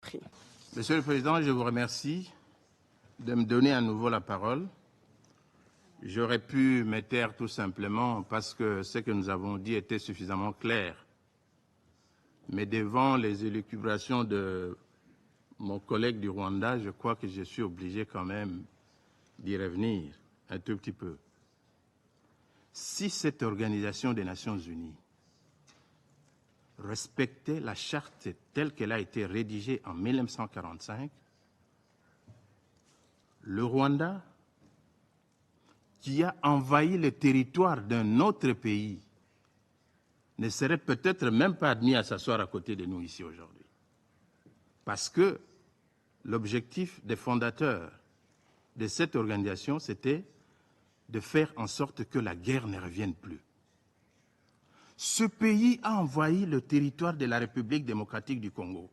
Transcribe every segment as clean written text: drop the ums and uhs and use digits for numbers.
prie. Monsieur le Président, je vous remercie de me donner à nouveau la parole. J'aurais pu me taire tout simplement parce que ce que nous avons dit était suffisamment clair. Mais devant les élucubrations de mon collègue du Rwanda, je crois que je suis obligé quand même d'y revenir un tout petit peu. Si cette organisation des Nations Unies respectait la charte telle qu'elle a été rédigée en 1945, le Rwanda, qui a envahi le territoire d'un autre pays, ne serait peut-être même pas admis à s'asseoir à côté de nous ici aujourd'hui. Parce que l'objectif des fondateurs de cette organisation, c'était de faire en sorte que la guerre ne revienne plus. Ce pays a envahi le territoire de la République démocratique du Congo.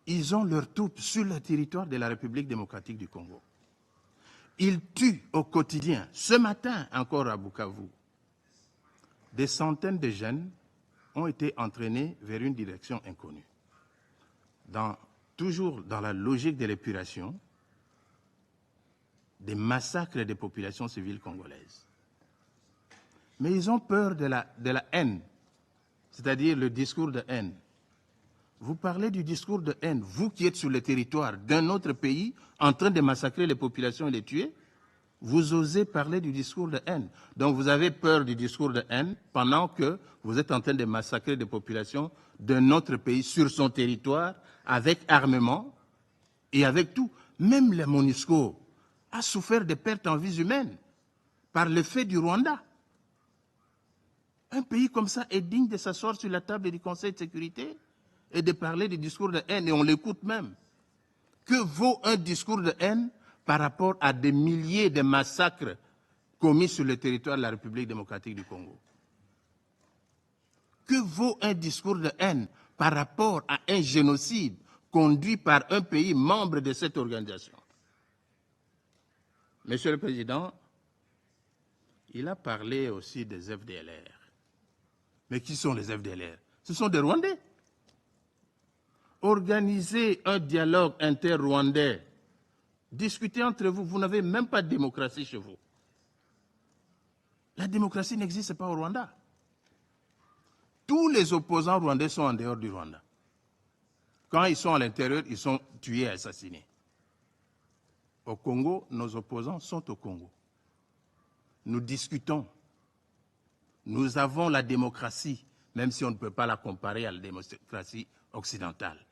Ils ont leurs troupes sur le territoire de la République démocratique du Congo. Ils tuent au quotidien, ce matin encore à Bukavu. Des centaines de jeunes ont été entraînés vers une direction inconnue. Toujours dans la logique de l'épuration, des massacres des populations civiles congolaises. Mais ils ont peur de la haine, c'est-à-dire le discours de haine. Vous parlez du discours de haine, vous qui êtes sur le territoire d'un autre pays en train de massacrer les populations et les tuer, vous osez parler du discours de haine. Donc vous avez peur du discours de haine pendant que vous êtes en train de massacrer des populations d'un autre pays sur son territoire avec armement et avec tout. Même la MONUSCO a souffert de pertes en vies humaines par le fait du Rwanda. Un pays comme ça est digne de s'asseoir sur la table du Conseil de sécurité et de parler du discours de haine, et on l'écoute même. Que vaut un discours de haine par rapport à des milliers de massacres commis sur le territoire de la République démocratique du Congo? Que vaut un discours de haine par rapport à un génocide conduit par un pays membre de cette organisation? Monsieur le Président, il a parlé aussi des FDLR. Mais qui sont les FDLR? Ce sont des Rwandais. Organisez un dialogue inter-rwandais. Discutez entre vous. Vous n'avez même pas de démocratie chez vous. La démocratie n'existe pas au Rwanda. Tous les opposants rwandais sont en dehors du Rwanda. Quand ils sont à l'intérieur, ils sont tués et assassinés. Au Congo, nos opposants sont au Congo. Nous discutons. Nous avons la démocratie, même si on ne peut pas la comparer à la démocratie occidentale.